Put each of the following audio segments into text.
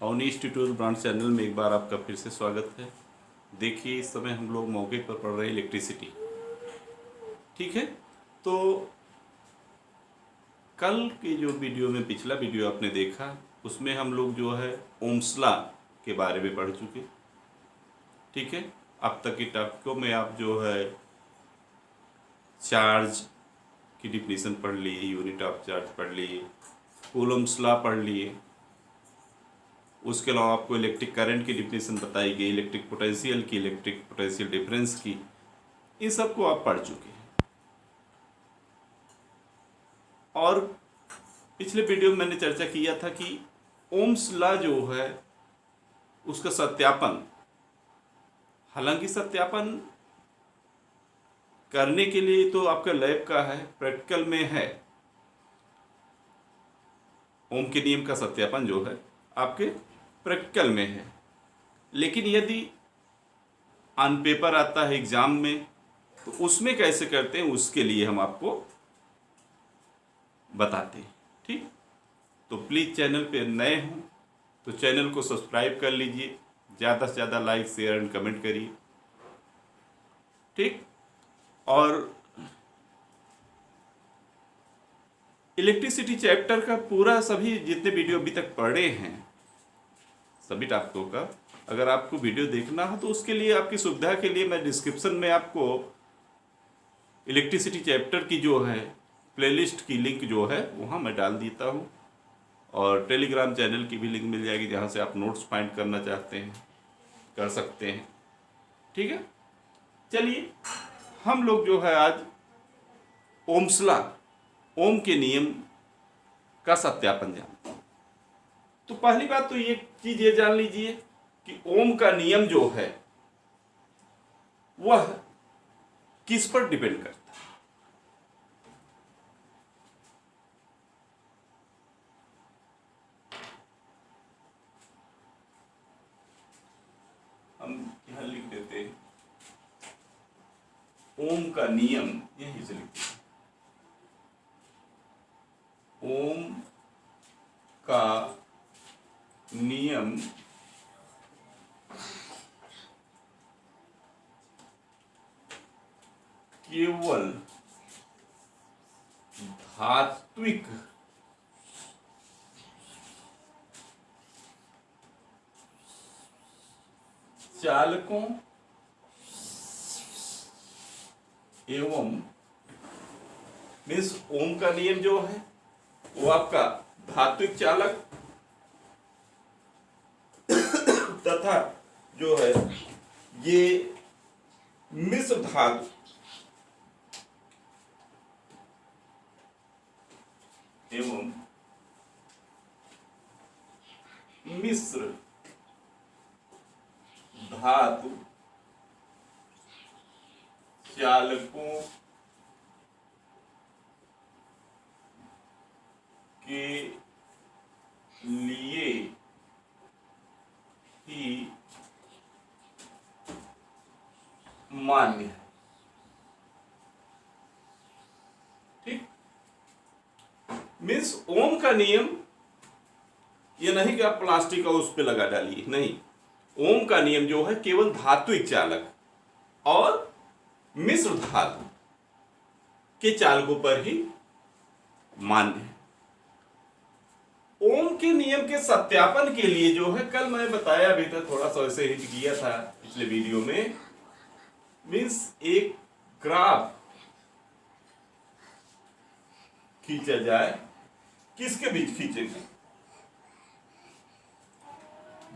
Awanish tutorial brand channel में एक बार आपका फिर से स्वागत है। देखिए, इस समय हम लोग मौके पर पढ़ रहे हैं इलेक्ट्रिसिटी। ठीक है, तो कल के जो वीडियो में, पिछला वीडियो आपने देखा, उसमें हम लोग जो है ओम्स लॉ के बारे में पढ़ चुके। ठीक है, अब तक की टॉपिकों में आप जो है चार्ज की डिफिनीशन पढ़ लिए, यूनिट ऑफ चार्ज पढ़ लिए, कूलम्स लॉ पढ़ लिए। उसके अलावा आपको इलेक्ट्रिक करंट की डिफिनीशन बताई गई, इलेक्ट्रिक पोटेंशियल की, इलेक्ट्रिक पोटेंशियल डिफरेंस की, इन सब को आप पढ़ चुके हैं। और पिछले वीडियो में मैंने चर्चा किया था कि ओम्स लॉ जो है उसका सत्यापन, हालांकि सत्यापन करने के लिए तो आपका लैब का है, प्रैक्टिकल में है। ओम के नियम का सत्यापन जो है आपके प्रैक्टिकल में है, लेकिन यदि ऑन पेपर आता है एग्जाम में तो उसमें कैसे करते हैं, उसके लिए हम आपको बताते हैं। ठीक, तो प्लीज़ चैनल पे नए हों तो चैनल को सब्सक्राइब कर लीजिए, ज़्यादा से ज़्यादा लाइक शेयर एंड कमेंट करिए। ठीक, और इलेक्ट्रिसिटी चैप्टर का पूरा सभी जितने वीडियो अभी तक पढ़े हैं सभी टॉपिकों का, अगर आपको वीडियो देखना हो तो उसके लिए आपकी सुविधा के लिए मैं डिस्क्रिप्शन में आपको इलेक्ट्रिसिटी चैप्टर की जो है प्लेलिस्ट की लिंक जो है वहाँ मैं डाल देता हूँ, और टेलीग्राम चैनल की भी लिंक मिल जाएगी जहाँ से आप नोट्स फाइंड करना चाहते हैं कर सकते हैं। ठीक है, चलिए हम लोग जो है आज ओम्स लॉ, ओम के नियम का सत्यापन जानते हैं। तो पहली बात तो ये चीज ये जान लीजिए कि ओम का नियम जो है वह किस पर डिपेंड करता है। हम यहां लिख देते हैं ओम का नियम, यहीं से लिखते हैं ओम का नियम केवल धात्विक चालकों एवं, मीन्स ओम का नियम जो है वो आपका धात्विक चालक तथा जो है ये मिश्र धातु एवं मिश्र धातु चालकों के लिए ही मान्य है। ठीक, मीन्स ओम का नियम ये नहीं कि आप प्लास्टिक का उस पे लगा डालिए, नहीं। ओम का नियम जो है केवल धात्विक चालक और मिश्र धातु के चालकों पर ही मान्य है। ओम के नियम के सत्यापन के लिए जो है, कल मैं बताया भी था, थोड़ा सा वैसे हिंट किया था पिछले वीडियो में, मीन्स एक ग्राफ खींचा जाए। किसके बीच खींचेंगे?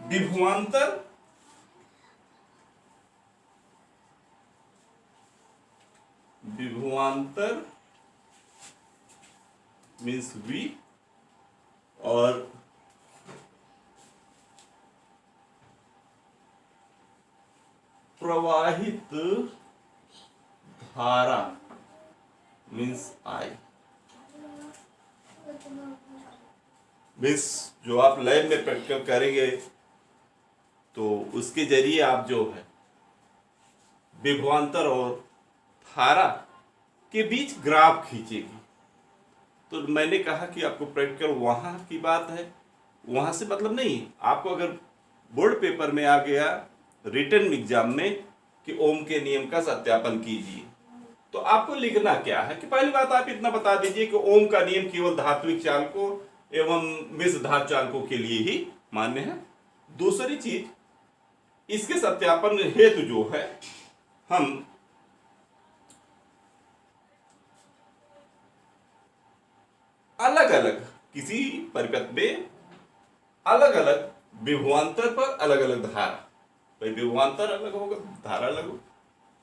विभवांतर मीन्स V और प्रवाहित धारा मीन्स I। मीन्स जो आप लैब में प्रैक्टिकल करेंगे तो उसके जरिए आप जो है विभवांतर और धारा के बीच ग्राफ खींचेगी। तो मैंने कहा कि आपको प्रैक्टिकल वहाँ की बात है वहां से मतलब नहीं। आपको अगर बोर्ड पेपर में आ गया रिटन एग्जाम में कि ओम के नियम का सत्यापन कीजिए, तो आपको लिखना क्या है कि पहली बात आप इतना बता दीजिए कि ओम का नियम केवल धात्विक चालकों एवं मिश्र धातु चालकों के लिए ही मान्य है। दूसरी चीज, इसके सत्यापन हेतु जो है हम अलग अलग किसी परिपथ में अलग अलग विभवांतर पर अलग अलग धारा, भाई विभवांतर अलग होगा धारा अलग होगा,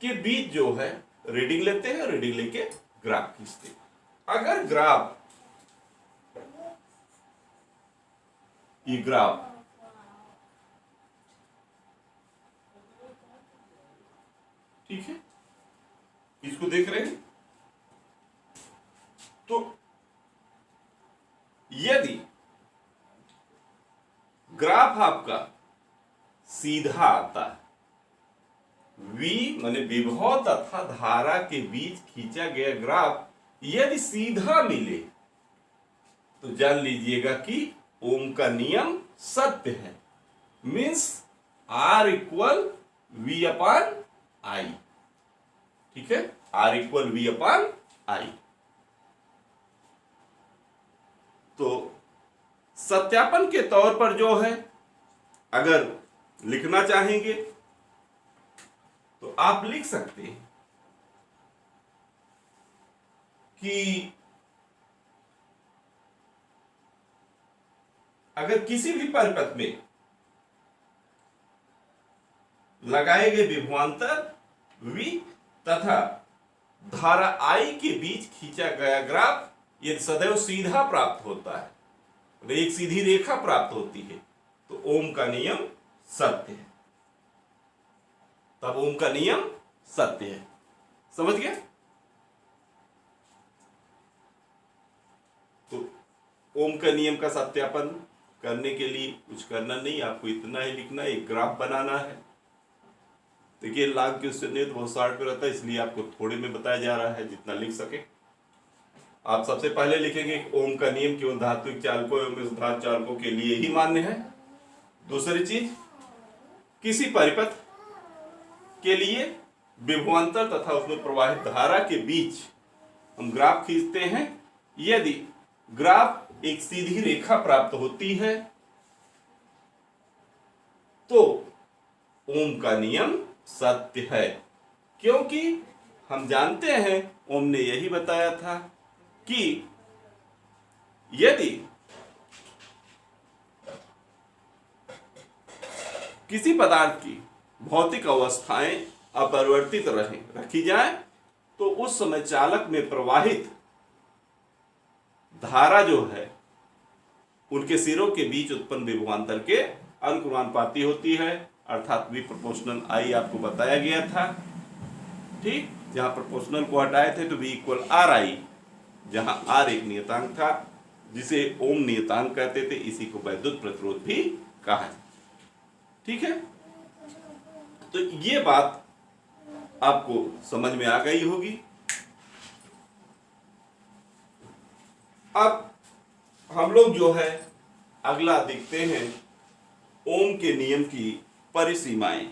के बीच जो है रीडिंग लेते हैं, रीडिंग लेके ग्राफ खींचते हैं। अगर ग्राफ ये ग्राफ ठीक है, इसको देख रहे हैं, तो यदि ग्राफ आपका सीधा आता है, V माने विभव तथा धारा के बीच खींचा गया ग्राफ यदि सीधा मिले तो जान लीजिएगा कि ओम का नियम सत्य है। Means R equal V upon I, ठीक है, R equal V upon I। तो सत्यापन के तौर पर जो है अगर लिखना चाहेंगे तो आप लिख सकते हैं कि अगर किसी भी परिपथ में लगाए गए विभवांतर V तथा धारा I के बीच खींचा गया ग्राफ यदि सदैव सीधा प्राप्त होता है, एक सीधी रेखा प्राप्त होती है, तो ओम का नियम सत्य है। तब ओम का नियम सत्य है। समझ गया? तो ओम का नियम का सत्यापन करने के लिए कुछ करना नहीं, आपको इतना ही लिखना है, एक ग्राफ बनाना है। देखिए लाख क्वेश्चन नहीं तो बहुत शॉर्ट पे रहता है, इसलिए आपको थोड़े में बताया जा रहा है जितना लिख सके। आप सबसे पहले लिखेंगे ओम का नियम केवल धात्विक चालकों एवं मिश्र धातु चालकों के लिए ही मान्य है। दूसरी चीज, किसी परिपथ के लिए विभवांतर तथा उसमें प्रवाहित धारा के बीच हम ग्राफ खींचते हैं, यदि ग्राफ एक सीधी रेखा प्राप्त होती है तो ओम का नियम सत्य है। क्योंकि हम जानते हैं ओम ने यही बताया था कि यदि किसी पदार्थ की भौतिक अवस्थाएं अपरिवर्तित रखी जाए तो उस समय चालक में प्रवाहित धारा जो है उनके सिरों के बीच उत्पन्न विभवांतर के अनुक्रमानुपाती होती है, अर्थात V प्रोपोर्शनल I आपको बताया गया था। ठीक, जहां प्रोपोर्शनल को हटाए थे तो V इक्वल RI, जहां R एक नियतांक था जिसे ओम नियतांक कहते थे, इसी को वैद्युत प्रतिरोध भी कहा जाता। ठीक है, तो ये बात आपको समझ में आ गई होगी। अब हम लोग जो है अगला देखते हैं ओम के नियम की परिसीमाएं।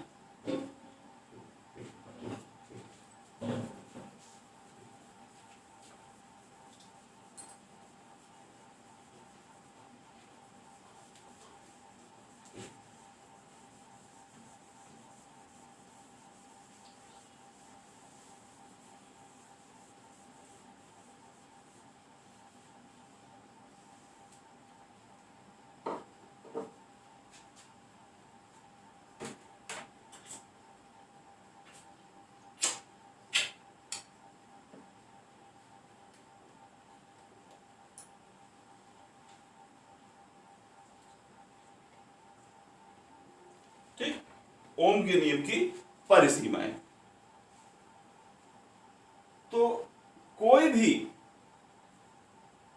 ठीक, ओम के नियम की परिसीमाएं। तो कोई भी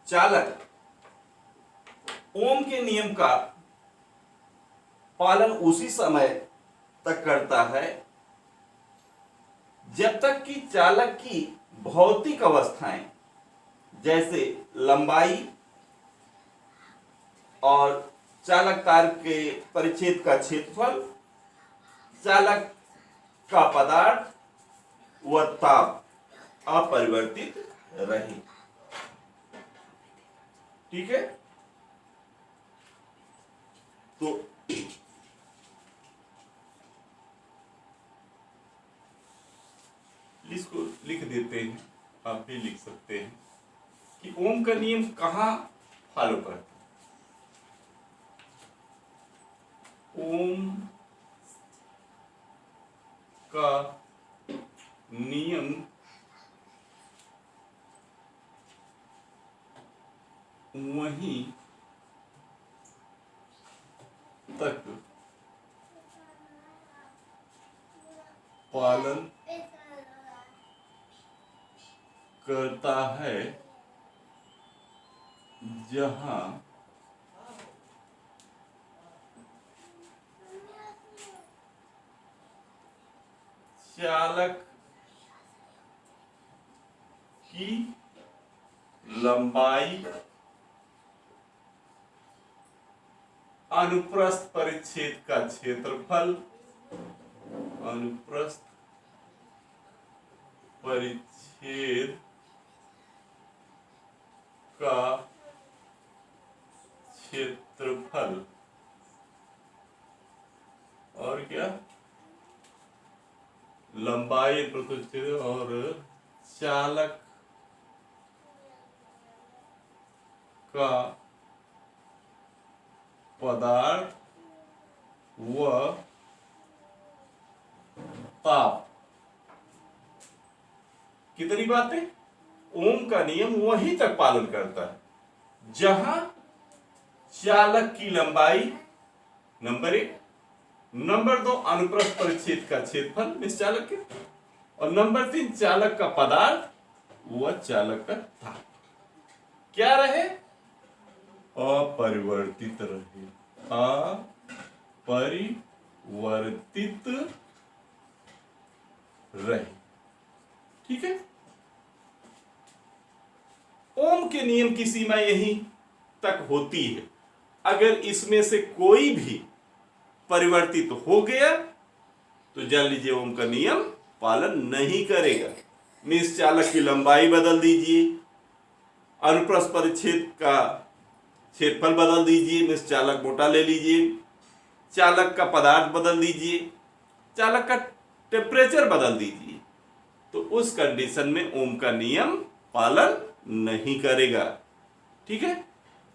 चालक ओम के नियम का पालन उसी समय तक करता है जब तक कि चालक की भौतिक अवस्थाएं जैसे लंबाई और चालक तार के परिच्छेद का क्षेत्रफल, चालक का पदार्थ व ताप अपरिवर्तित रहे। ठीक है, तो इसको लिख देते हैं, आप भी लिख सकते हैं कि ओम का नियम कहां फॉलो करता है। ओम का नियम वहीं तक पालन करता है जहां चालक की लंबाई अनुप्रस्थ परिच्छेद का क्षेत्रफल, अनुप्रस्थ परिच्छेद का क्षेत्रफल और क्या, लंबाई प्रतिच्छेद और चालक का पदार्थ व ताप। कितनी बातें, ओम का नियम वहीं तक पालन करता है जहां चालक की लंबाई नंबर 1, नंबर 2 अनुप्रस्थ परिच्छेद का क्षेत्रफल निश्चालक के, और नंबर 3 चालक का पदार्थ व चालक का ताप क्या रहे, अपरिवर्तित रहे, अपरिवर्तित रहे। ठीक है, ओम के नियम की सीमा यहीं तक होती है। अगर इसमें से कोई भी परिवर्तित हो गया तो जान लीजिए ओम का नियम पालन नहीं करेगा। मीन्स चालक की लंबाई बदल दीजिए, अनुप्रस्थ परिच्छेद का क्षेत्रफल बदल दीजिए, मीन्स चालक मोटा ले लीजिए, चालक का पदार्थ बदल दीजिए, चालक का टेम्परेचर बदल दीजिए, तो उस कंडीशन में ओम का नियम पालन नहीं करेगा। ठीक है,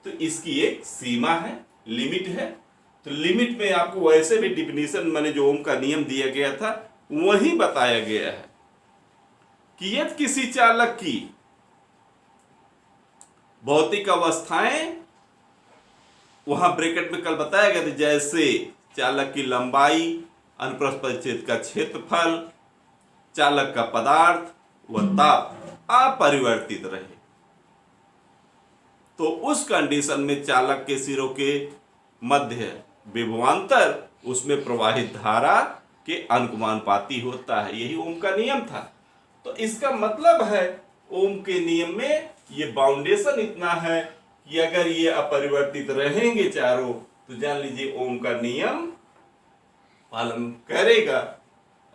तो इसकी एक सीमा है, लिमिट है। तो लिमिट में आपको वैसे भी डिफिनीशन मैंने जो ओम का नियम दिया गया था वही बताया गया है कि यदि किसी चालक की भौतिक अवस्थाएं, वहां ब्रैकेट में कल बताया गया था, जैसे चालक की लंबाई, अनुप्रस्थ परिच्छेद का क्षेत्रफल, चालक का पदार्थ व ताप अपरिवर्तित रहे, तो उस कंडीशन में चालक के सिरों के मध्य विभवांतर उसमें प्रवाहित धारा के अनुपाती होता है। यही ओम का नियम था। तो इसका मतलब है ओम के नियम में ये बाउंडेशन इतना है कि अगर ये अपरिवर्तित रहेंगे चारों, तो जान लीजिए ओम का नियम पालन करेगा,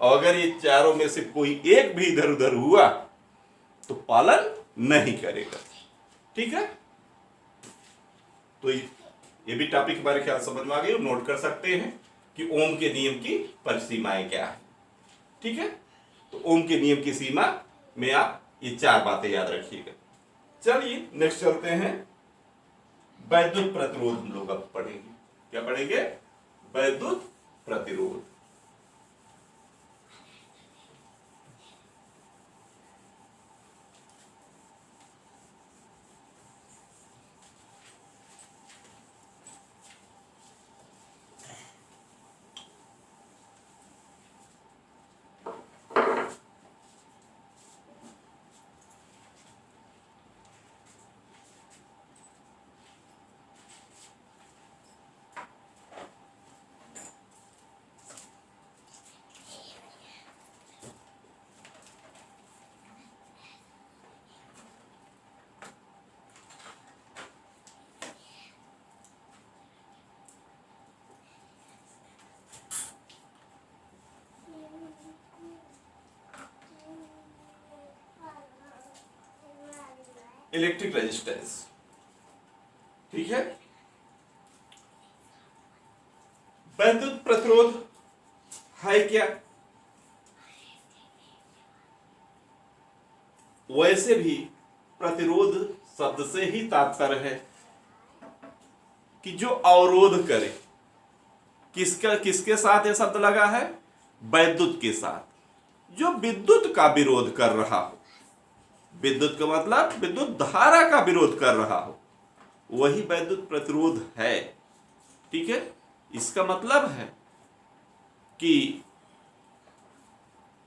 और अगर ये चारों में से कोई एक भी इधर उधर हुआ तो पालन नहीं करेगा। ठीक है, तो ये भी टॉपिक हमारे ख्याल समझ में आ गई, नोट कर सकते हैं कि ओम के नियम की परिसीमाएं क्या है। ठीक है, तो ओम के नियम की सीमा में आप ये 4 बातें याद रखिएगा। चलिए नेक्स्ट चलते हैं, वैद्युत प्रतिरोध हम लोग अब पढ़ेंगे। क्या पढ़ेंगे? वैद्युत प्रतिरोध। Electric resistance. ठीक है, वैद्युत प्रतिरोध है क्या? वैसे भी प्रतिरोध शब्द से ही तात्पर्य है कि जो अवरोध करे। किसका किसके साथ यह शब्द लगा है? वैद्युत के साथ। जो विद्युत का विरोध कर रहा हो, विद्युत का मतलब विद्युत धारा का विरोध कर रहा हो, वही वैद्युत प्रतिरोध है। ठीक है, इसका मतलब है कि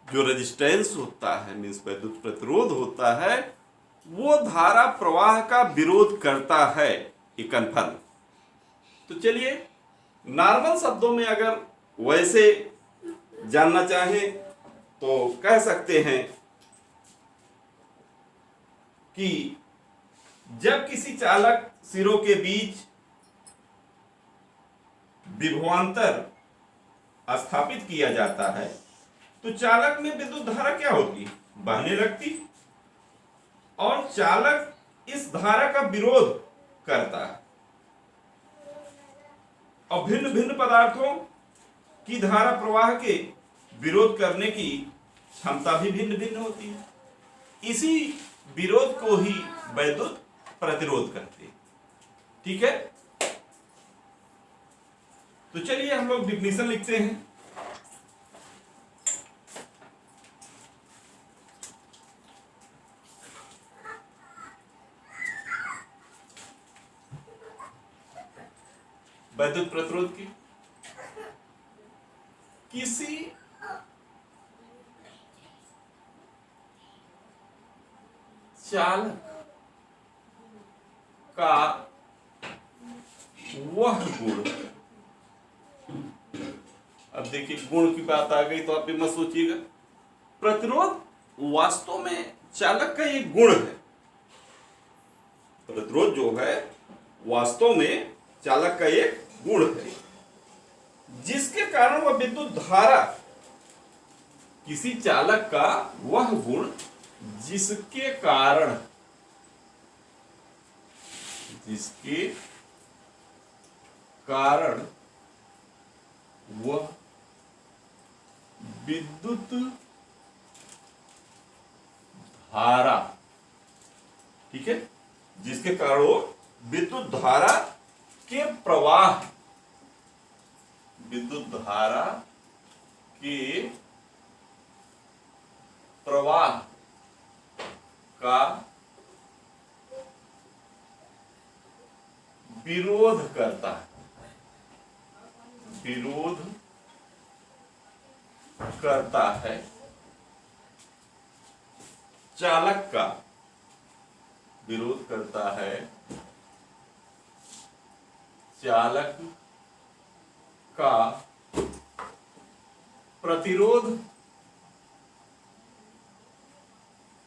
जो रेजिस्टेंस होता है, मीन्स वैद्युत प्रतिरोध होता है, वो धारा प्रवाह का विरोध करता है। ये कन्फर्म। तो चलिए नॉर्मल शब्दों में अगर वैसे जानना चाहें तो कह सकते हैं कि जब किसी चालक सिरों के बीच विभवांतर स्थापित किया जाता है तो चालक में विद्युत धारा क्या होती? बहने लगती, और चालक इस धारा का विरोध करता है। और भिन्न भिन्न पदार्थों की धारा प्रवाह के विरोध करने की क्षमता भी भिन्न भिन्न होती है। इसी विरोध को ही वैद्युत प्रतिरोध कहते हैं। ठीक है, तो चलिए हम लोग डिफिनीशन लिखते हैं। वैद्युत प्रतिरोध की, किसी चालक का वह गुण, अब देखिए गुण की बात आ गई तो आप भी मत सोचिएगा। प्रतिरोध वास्तव में चालक का एक गुण है। प्रतिरोध जो है वास्तव में चालक का एक गुण है, जिसके कारण वह विद्युत धारा, किसी चालक का वह गुण जिसके कारण वह विद्युत धारा, ठीक है, जिसके कारण वो विद्युत धारा के प्रवाह, विद्युत धारा के प्रवाह का विरोध करता है, विरोध करता है। चालक का विरोध करता है, चालक का प्रतिरोध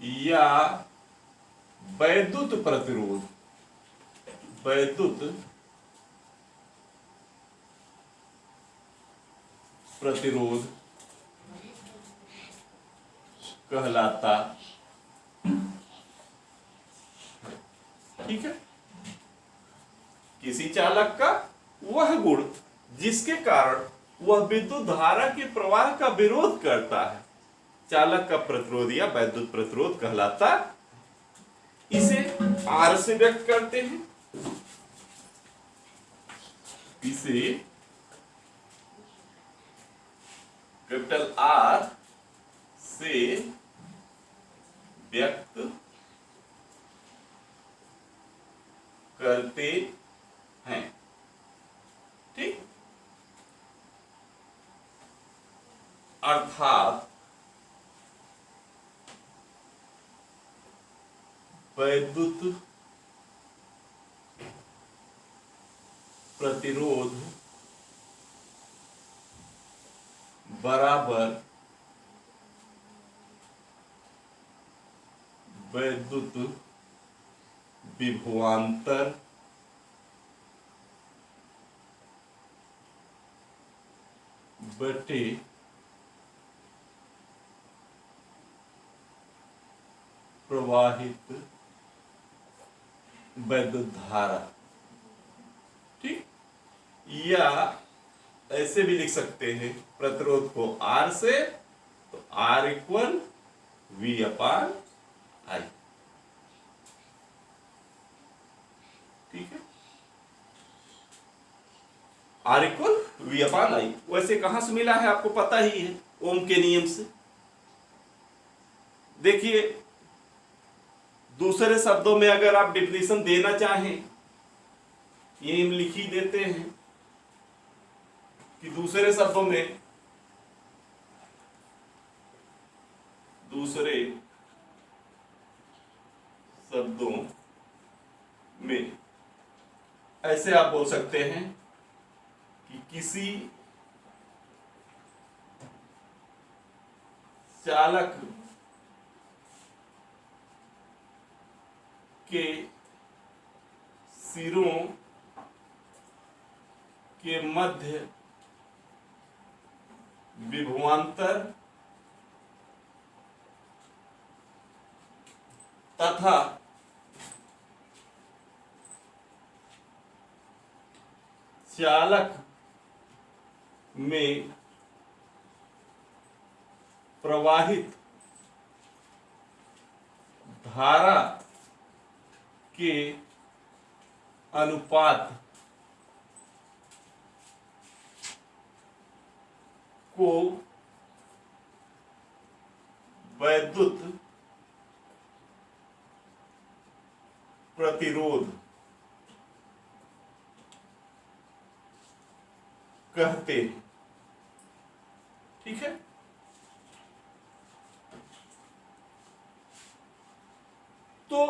या वैद्युत प्रतिरोध, वैद्युत प्रतिरोध कहलाता। ठीक है, किसी चालक का वह गुण जिसके कारण वह विद्युत धारा के प्रवाह का विरोध करता है, चालक का प्रतिरोध या वैद्युत प्रतिरोध कहलाता। इसे R से व्यक्त करते हैं, इसे कैपिटल R से व्यक्त करते हैं। ठीक, अर्थात वैद्युत प्रतिरोध बराबर वैद्युत विभवांतर बटे प्रवाहित वैद्युत धारा, ठीक। या ऐसे भी लिख सकते हैं प्रतिरोध को R से, तो R equal V upon I, ठीक है। R equal V upon I वैसे कहां से मिला है आपको पता ही है, ओम के नियम से। देखिए दूसरे शब्दों में अगर आप डिफिनेशन देना चाहें, ये हम लिख ही देते हैं कि दूसरे शब्दों में, दूसरे शब्दों में ऐसे आप बोल सकते हैं कि किसी चालक के सिरों के मध्य विभवांतर तथा चालक में प्रवाहित धारा के अनुपात को वैद्युत प्रतिरोध कहते हैं, ठीक है। तो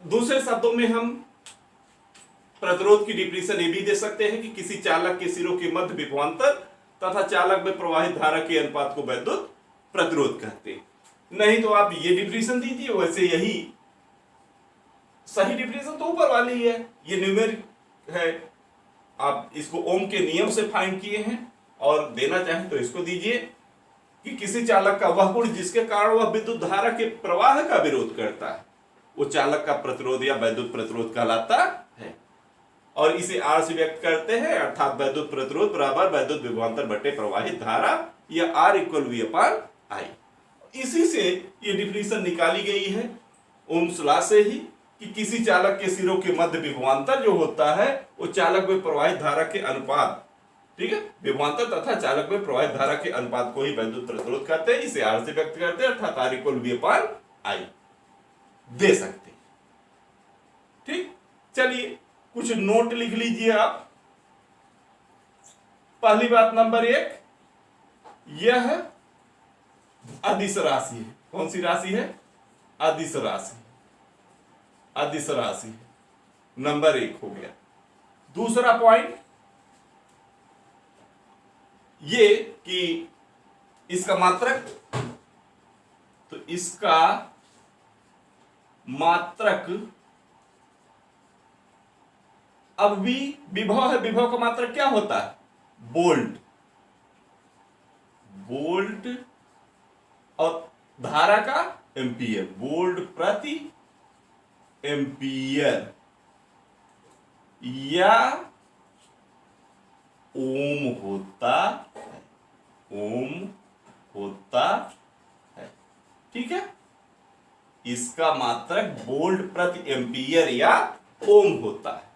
दूसरे शब्दों में हम प्रतिरोध की डिफिनेशन ये भी दे सकते हैं कि किसी चालक के सिरों के मध्य विभवांतर तथा चालक में प्रवाहित धारा के अनुपात को वैद्युत प्रतिरोध कहते हैं। नहीं तो आप ये डिफिनेशन दीजिए, वैसे यही सही डिफिनेशन तो ऊपर वाली है, ये न्यूमेरिक है, आप इसको ओम के नियम से फाइंड किए हैं, और देना चाहें तो इसको दीजिए कि किसी चालक का वह गुण जिसके कारण वह विद्युत धारा के प्रवाह का विरोध करता है, वो चालक का प्रतिरोध या वैद्युत प्रतिरोध कहलाता है। और इसे R से व्यक्त करते हैं, अर्थात वैद्युत प्रतिरोध बराबर वैद्युत विभवांतर बटे प्रवाहित धारा, या R equal V upon I। इसी से ये डिफिनेशन निकाली गई है ओम्स लॉ से ही, कि किसी चालक के सिरों के मध्य विभवांतर जो होता है वो चालक में प्रवाहित धारा के अनुपात, ठीक है, विभवांतर तथा चालक में प्रवाहित धारा के अनुपात को ही वैद्युत प्रतिरोध कहते हैं। इसे R से व्यक्त करते हैं, अर्थात R equal V upon I दे सकते हैं, ठीक। चलिए कुछ नोट लिख लीजिए आप। पहली बात नंबर 1, यह अदिश राशि है। कौन सी राशि है? अदिश राशि, अदिश राशि नंबर 1 हो गया। दूसरा पॉइंट ये कि इसका मात्रक, तो इसका मात्रक अब भी विभव है, विभव का मात्रक क्या होता है? वोल्ट, वोल्ट, और धारा का एम्पियर, वोल्ट प्रति एम्पियर या ओम होता है, ओम होता है, ठीक है। इसका मात्रक वोल्ट प्रति एम्पियर या ओम होता है।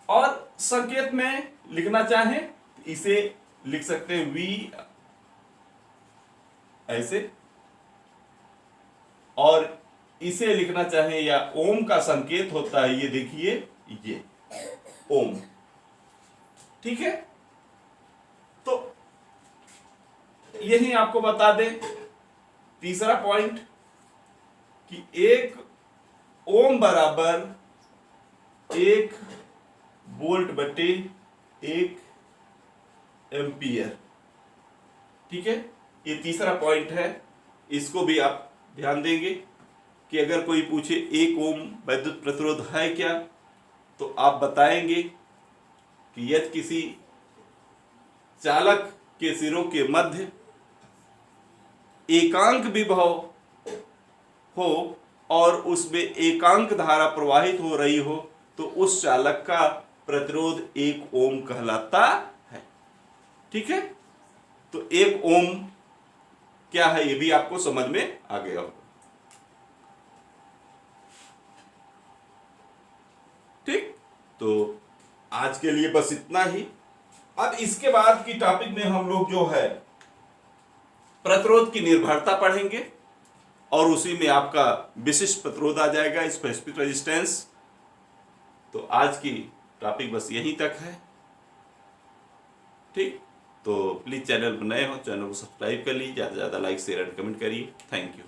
और संकेत में लिखना चाहें इसे लिख सकते हैं V ऐसे, और इसे लिखना चाहें या ओम का संकेत होता है, ये देखिए ये ओम, ठीक है। तो यही आपको बता दें तीसरा पॉइंट कि 1 ओम बराबर 1 वोल्ट बटे 1 एम्पियर, ठीक है। ये तीसरा पॉइंट है, इसको भी आप ध्यान देंगे कि अगर कोई पूछे 1 ओम वैद्युत प्रतिरोध है क्या, तो आप बताएंगे कि यदि किसी चालक के सिरों के मध्य एकांक विभव हो और उसमें एकांक धारा प्रवाहित हो रही हो तो उस चालक का प्रतिरोध 1 ओम कहलाता है। ठीक है, तो 1 ओम क्या है ये भी आपको समझ में आ गया होगा। ठीक, तो आज के लिए बस इतना ही। अब इसके बाद की टॉपिक में हम लोग जो है प्रतिरोध की निर्भरता पढ़ेंगे और उसी में आपका विशिष्ट प्रतिरोध आ जाएगा, स्पेसिफिक रेजिस्टेंस। तो आज की टॉपिक बस यहीं तक है। ठीक, तो प्लीज़ चैनल पर नए हो, चैनल को सब्सक्राइब कर लीजिए, ज़्यादा से ज़्यादा लाइक शेयर एंड कमेंट करिए। Thank you.